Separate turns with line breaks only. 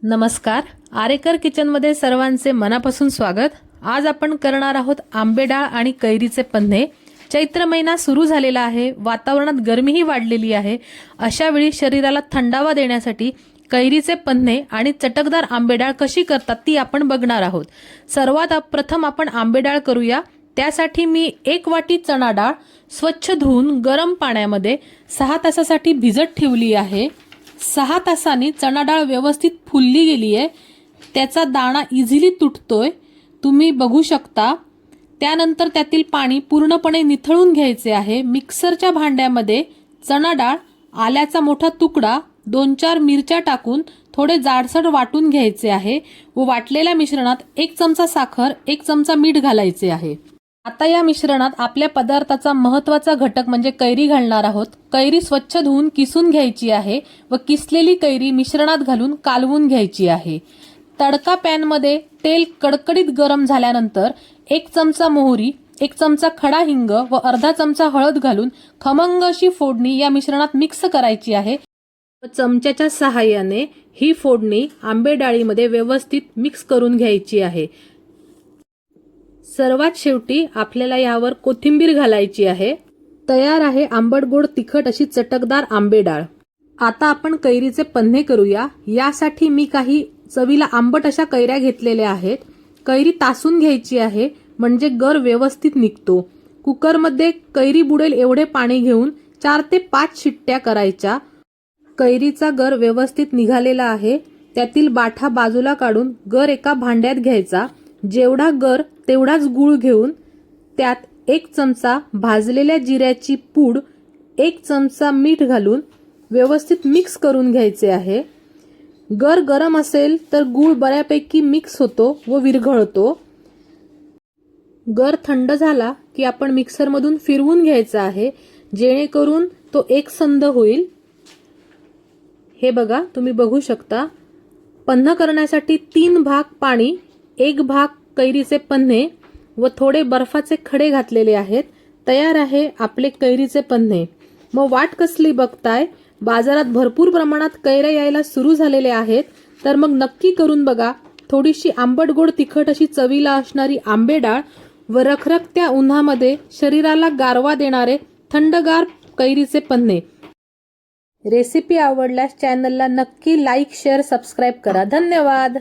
नमस्कार, आरेकर किचनमध्ये सर्वांचे मनापासून स्वागत। आज आपण करणार आहोत आंबे डाळ आणि कैरीचे पन्हे। चैत्र महिना सुरू झालेला आहे, वातावरणात गरमीही वाढलेली आहे। अशा वेळी शरीराला थंडावा देण्यासाठी कैरीचे पन्हे आणि चटकदार आंबे डाळ कशी करतात ती आपण बघणार आहोत। सर्वात प्रथम आपण आंबे डाळ करूया। त्यासाठी मी 1 वाटी चणा डाळ स्वच्छ धुवून गरम पाण्यामध्ये 6 तासासाठी भिजत ठेवली आहे। 6 तासांनी चणा डाळ व्यवस्थित फुलली गेली आहे, त्याचा दाणा इझिली तुटतोय, तुम्ही बघू शकता। त्यानंतर त्यातील पाणी पूर्णपणे निथळून घ्यायचे आहे। मिक्सरच्या भांड्यामध्ये चणा डाळ, आल्याचा मोठा तुकडा, 2-4 मिरच्या टाकून थोडे जाडसर वाटून घ्यायचे आहे व वाटलेल्या मिश्रणात 1 चमचा साखर, 1 चमचा मीठ घालायचे आहे। आता या मिश्रणात आपल्या पदार्थाचा महत्त्वाचा घटक म्हणजे कैरी घालणार आहोत। कैरी स्वच्छ धुवून किसून घ्यायची आहे व किसलेली कैरी मिश्रणात घालून कालवून घ्यायची आहे। तडका पॅन मध्ये तेल कडकडीत गरम झाल्यानंतर 1 चमचा मोहरी, 1 चमचा खडा हिंग व अर्धा चमचा हळद घालून खमंग अशी फोडणी या मिश्रणात मिक्स करायची आहे व चमच्याच्या सहाय्याने ही फोडणी आंबे डाळीमध्ये व्यवस्थित मिक्स करून घ्यायची आहे। सर्वात शेवटी आपल्याला यावर कोथिंबीर घालायची आहे। तयार आहे आंबट गोड तिखट अशी चटकदार आंबे डाळ। आता आपण कैरीचे पन्हे करूया। यासाठी मी काही चवीला आंबट अशा कैऱ्या घेतलेल्या आहेत। कैरी तासून घ्यायची आहे म्हणजे गर व्यवस्थित निघतो। कुकरमध्ये कैरी बुडेल एवढे पाणी घेऊन 4 ते 5 शिट्ट्या करायच्या। कैरीचा गर व्यवस्थित निघालेला आहे, त्यातील बाठा बाजूला काढून गर एका भांड्यात घ्यायचा। जेवढा गर तेवढाच गूळ घेऊन त्यात 1 चमचा भाजलेल्या जिऱ्याची पूड, 1 चमचा मीठ घालून व्यवस्थित मिक्स करून घ्यायचे आहे। गर गरम असेल तर गूळ बऱ्यापैकी मिक्स होतो व विरघळतो। गर थंड झाला की आपण मिक्सरमधून फिरवून घ्यायचा आहे जेणेकरून तो एकसंध होईल। हे बघा, तुम्ही बघू शकता। पन्हा करण्यासाठी 3 भाग पाणी, 1 भाग कैरीचे पन्हे व थोडे बर्फाचे खडे घातलेले आहेत। तयार आहे आपले कैरीचे पन्हे। मग वाट कसली बघताय? बाजारात भरपूर प्रमाणात कैऱ्या यायला सुरू झालेले आहेत, तर मग नक्की करून बघा। थोडीशी आंबट गोड तिखट अशी चवीला असणारी आंबे डाळ व रखरखत्या उन्हामध्ये शरीराला गारवा देणारे थंडगार कैरीचे पन्हे। रेसिपी आवडल्यास चॅनलला नक्की लाईक, शेअर, सबस्क्राईब करा। धन्यवाद।